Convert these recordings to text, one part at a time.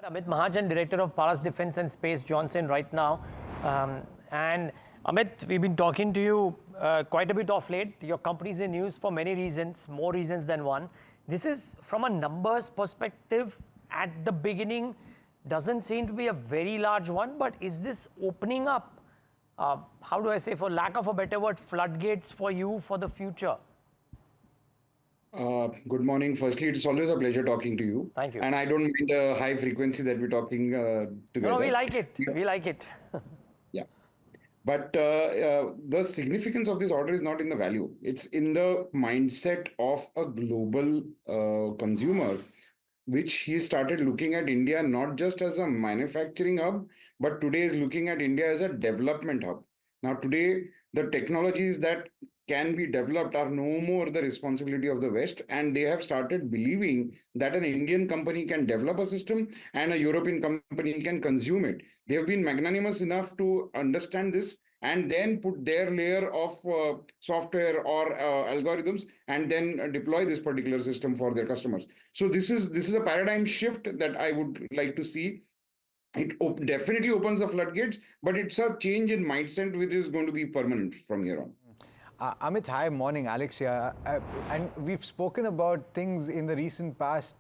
Amit Mahajan, Director of Paras Defence and Space Johnson right now. And Amit, we've been talking to you quite a bit of late. Your company's in news for many reasons, more reasons than one. This is from a numbers perspective at the beginning, doesn't seem to be a very large one, but is this opening up, how do I say, for lack of a better word, floodgates for you for the future? Good morning. Firstly, it's always a pleasure talking to you. Thank you. And I don't mind the high frequency that we're talking together. No, we like it. We like it. Yeah. But the significance of this order is not in the value. It's in the mindset of a global consumer, which he started looking at India not just as a manufacturing hub, but today is looking at India as a development hub. Now, today, the technologies that can be developed are no more the responsibility of the West, and they have started believing that an Indian company can develop a system and a European company can consume it. They have been magnanimous enough to understand this and then put their layer of software or algorithms and then deploy this particular system for their customers. So this is a paradigm shift that I would like to see. It definitely opens the floodgates, but it's a change in mindset which is going to be permanent from here on. Amit, hi, morning, Alex here. And we've spoken about things in the recent past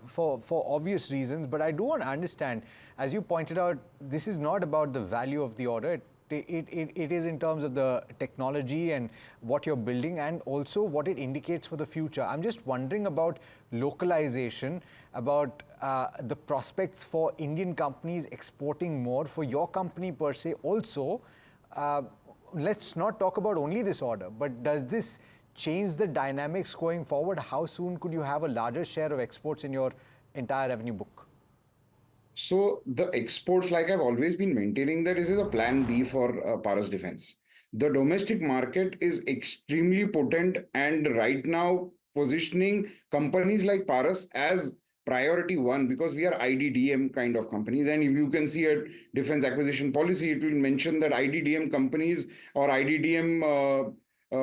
for obvious reasons, but I do want to understand, as you pointed out, this is not about the value of the order. It is in terms of the technology and what you're building and also what it indicates for the future. I'm just wondering about localization, about the prospects for Indian companies exporting more, for your company per se also. Let's not talk about only this order, but does this change the dynamics going forward? How soon could you have a larger share of exports in your entire revenue book? So the exports, like I've always been maintaining, that this is a plan B for Paras Defense. The domestic market is extremely potent and right now positioning companies like Paras as priority one because we are IDDM kind of companies. And if you can see a defense acquisition policy, it will mention that IDDM companies or IDDM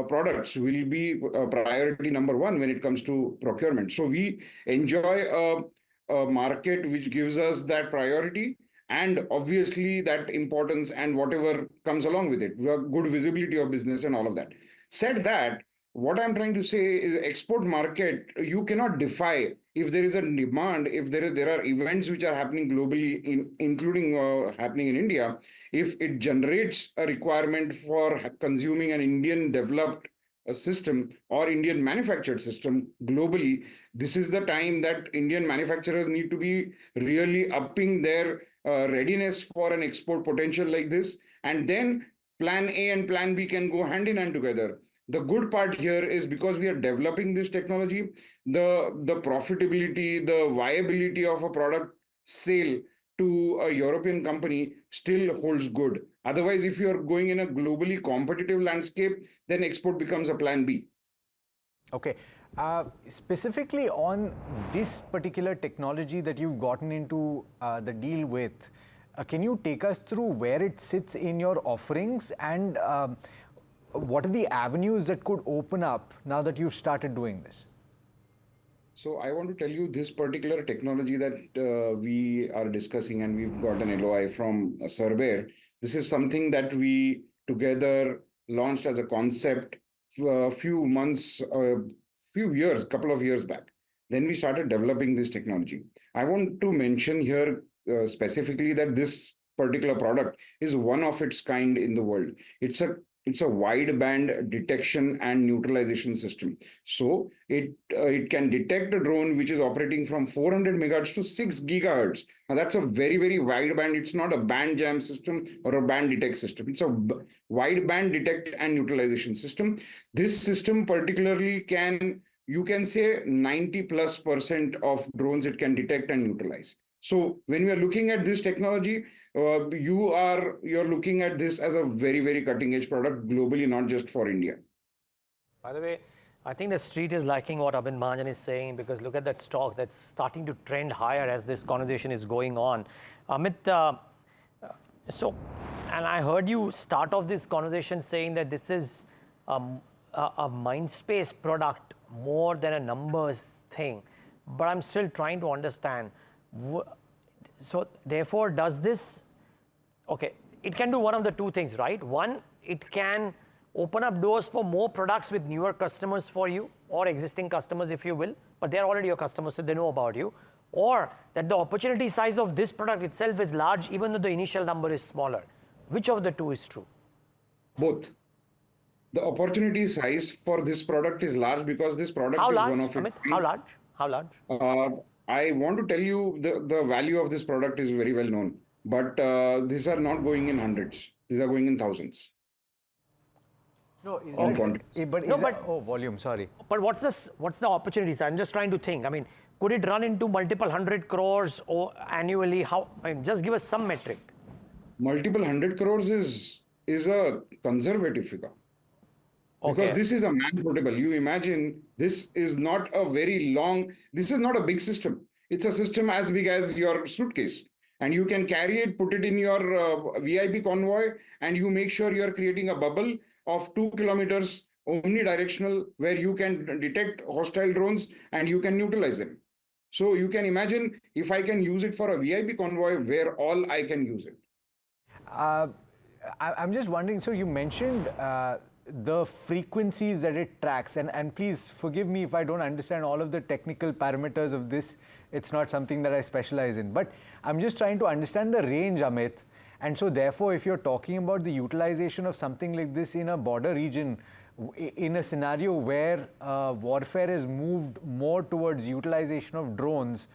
products will be priority number one when it comes to procurement. So we enjoy a market which gives us that priority and obviously that importance and whatever comes along with it. We have good visibility of business and all of that. Said that, what I'm trying to say is export market, you cannot defy if there is a demand, if there are events which are happening globally, including happening in India, if it generates a requirement for consuming an Indian developed system or Indian manufactured system globally, this is the time that Indian manufacturers need to be really upping their readiness for an export potential like this. And then plan A and plan B can go hand in hand together. The good part here is because we are developing this technology, the profitability, the viability of a product sale to a European company still holds good. Otherwise, if you are going in a globally competitive landscape, then export becomes a plan B. Okay. Specifically on this particular technology that you've gotten into the deal with, can you take us through where it sits in your offerings and what are the avenues that could open up now that you've started doing this? So I want to tell you this particular technology that we are discussing and we've got an LOI from Cerbair. This is something that we together launched as a concept a few months, couple of years back. Then we started developing this technology. I want to mention here specifically that this particular product is one of its kind in the world. It's a wideband detection and neutralization system. So it can detect a drone which is operating from 400 megahertz to 6 gigahertz. Now that's a very, very wide band. It's not a band jam system or a band detect system. It's a wideband detect and neutralization system. This system particularly you can say 90+% of drones it can detect and neutralize. So when we are looking at this technology, you're looking at this as a very, very cutting edge product globally, not just for India. By the way, I think the street is liking what Amit Mahajan is saying because look at that stock that's starting to trend higher as this conversation is going on. Amit, and I heard you start off this conversation saying that this is a mind space product more than a numbers thing, but I'm still trying to understand. So therefore, does this, okay, it can do one of the two things, right? One, it can open up doors for more products with newer customers for you, or existing customers if you will, but they're already your customers, so they know about you. Or that the opportunity size of this product itself is large, even though the initial number is smaller. Which of the two is true? Both. The opportunity size for this product is large because this product How is large, one of its Amit? How kind. large? How large? I want to tell you the value of this product is very well known, but these are not going in hundreds. These are going in thousands No, is in that, quantities. but is No, that, but- oh, volume, sorry. But what's this? What's the opportunity size? I'm just trying to think. I mean, could it run into multiple 100 crores or annually? How? I mean, just give us some metric. Multiple 100 crores is a conservative figure. Because Okay. this is a man portable. You imagine this is not a very long, this is not a big system. It's a system as big as your suitcase. And you can carry it, put it in your VIP convoy, and you make sure you're creating a bubble of 2 kilometers omnidirectional where you can detect hostile drones and you can neutralize them. So you can imagine if I can use it for a VIP convoy where all I can use it. I'm just wondering, so you mentioned the frequencies that it tracks, and please forgive me if I don't understand all of the technical parameters of this. It's not something that I specialize in, but I'm just trying to understand the range, Amit. And so therefore, if you're talking about the utilization of something like this in a border region, in a scenario where warfare has moved more towards utilization of drones,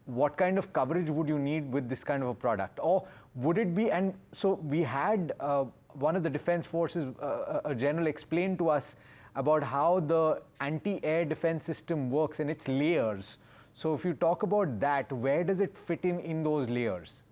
what kind of coverage would you need with this kind of a product? Or would it be, and so we had one of the defense forces, a general, explained to us about how the anti-air defense system works and its layers. So if you talk about that, where does it fit in those layers?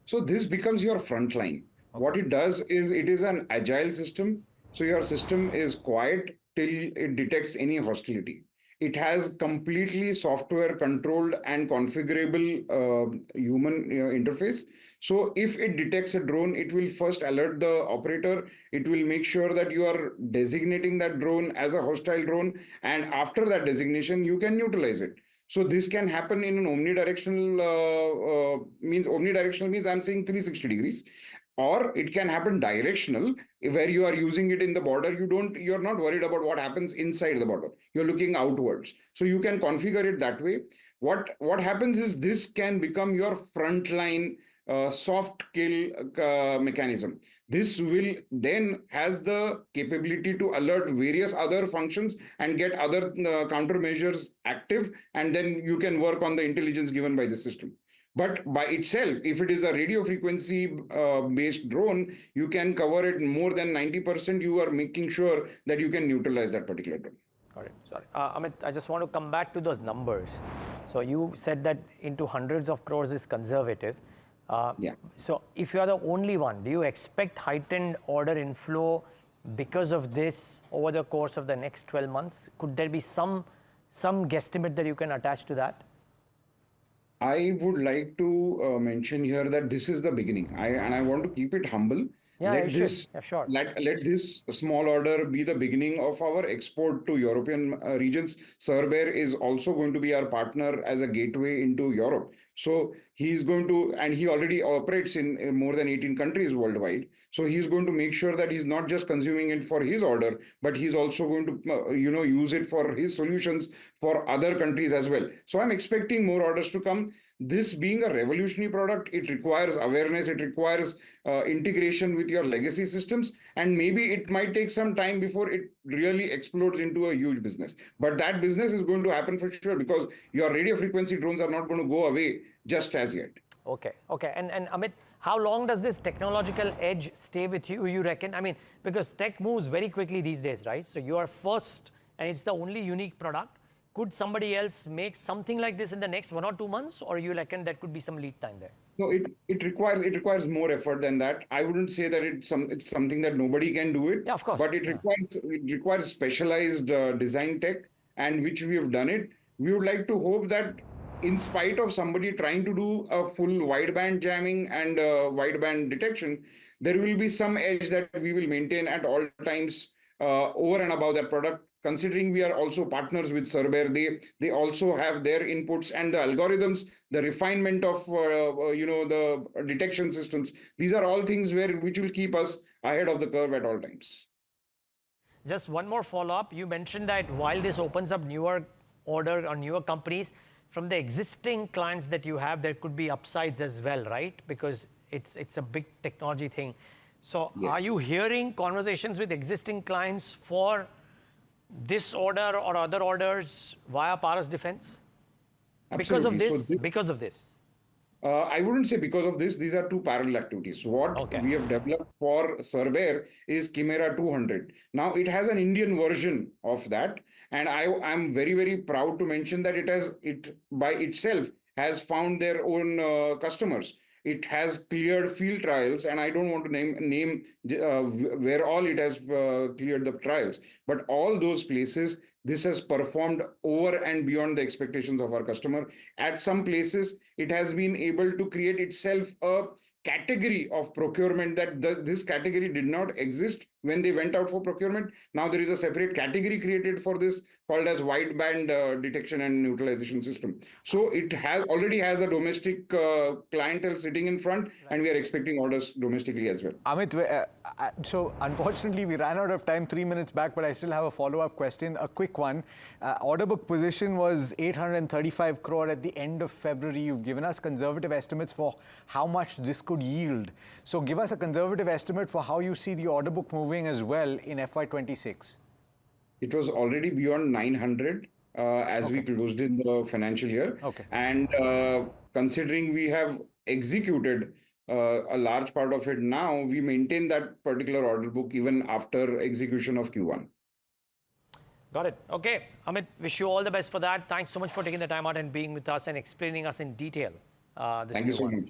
So this becomes your front line. What it does is it is an agile system. So your system is quiet till it detects any hostility. It has completely software controlled and configurable human interface. So if it detects a drone, it will first alert the operator. It will make sure that you are designating that drone as a hostile drone. And after that designation, you can neutralize it. So this can happen in an omnidirectional means I'm saying 360 degrees, or it can happen directional where you are using it in the border. You're not worried about what happens inside the border. You're looking outwards. So you can configure it that way. What happens is this can become your frontline soft kill mechanism. This will then has the capability to alert various other functions and get other countermeasures active, and then you can work on the intelligence given by the system. But by itself, if it is a radio frequency based drone, you can cover it more than 90%. You are making sure that you can neutralize that particular drone. Got it. Sorry. Amit, I just want to come back to those numbers. So you said that into hundreds of crores is conservative. Yeah. So if you are the only one, do you expect heightened order inflow because of this over the course of the next 12 months? Could there be some guesstimate that you can attach to that? I would like to mention here that this is the beginning. I want to keep it humble. Yeah, Let you should. this Yeah, sure. let this small order be the beginning of our export to European regions. Cerbair is also going to be our partner as a gateway into Europe. So he's going to, and he already operates in more than 18 countries worldwide. So he's going to make sure that he's not just consuming it for his order, but he's also going to use it for his solutions for other countries as well. So I'm expecting more orders to come. This being a revolutionary product, it requires awareness, it requires integration with your legacy systems, and maybe it might take some time before it really explodes into a huge business. But that business is going to happen for sure because your radio frequency drones are not going to go away just as yet. Okay. And Amit, how long does this technological edge stay with you, you reckon? I mean, because tech moves very quickly these days, right? So you are first, and it's the only unique product. Could somebody else make something like this in the next 1 or 2 months, or you reckon there could be some lead time there? No, it requires more effort than that. I wouldn't say that it's something that nobody can do it. Yeah, of course. But it requires specialized design tech, and which we have done it. We would like to hope that in spite of somebody trying to do a full wideband jamming and wideband detection, there will be some edge that we will maintain at all times over and above that product considering we are also partners with Cerbair, they also have their inputs and the algorithms, the refinement of the detection systems. These are all things which will keep us ahead of the curve at all times. Just one more follow-up. You mentioned that while this opens up newer order or newer companies, from the existing clients that you have, there could be upsides as well, right? Because it's a big technology thing. So Yes. are you hearing conversations with existing clients for this order or other orders via Paras Defense? Because of Absolutely. this? Because of this? I wouldn't say because of this. These are two parallel activities. What Okay. we have developed for Cerbair is CHIMERA 200. Now it has an Indian version of that, and I'm very, very proud to mention that it by itself has found their own customers. It has cleared field trials, and I don't want to name where all it has cleared the trials, but all those places this has performed over and beyond the expectations of our customer. At some places, it has been able to create itself a category of procurement that this category did not exist when they went out for procurement. Now there is a separate category created for this called as wideband detection and neutralization system. So it already has a domestic clientele sitting in front, and we are expecting orders domestically as well. Amit, so unfortunately we ran out of time 3 minutes back, but I still have a follow-up question, a quick one. Order book position was 835 crore at the end of February. You've given us conservative estimates for how much this could yield. So give us a conservative estimate for how you see the order book moving as well in FY26. It was already beyond 900 as we closed in the financial year. Okay. And considering we have executed a large part of it now, we maintain that particular order book even after execution of Q1. Got it. Okay, Amit, wish you all the best for that. Thanks so much for taking the time out and being with us and explaining us in detail. Thank you so much.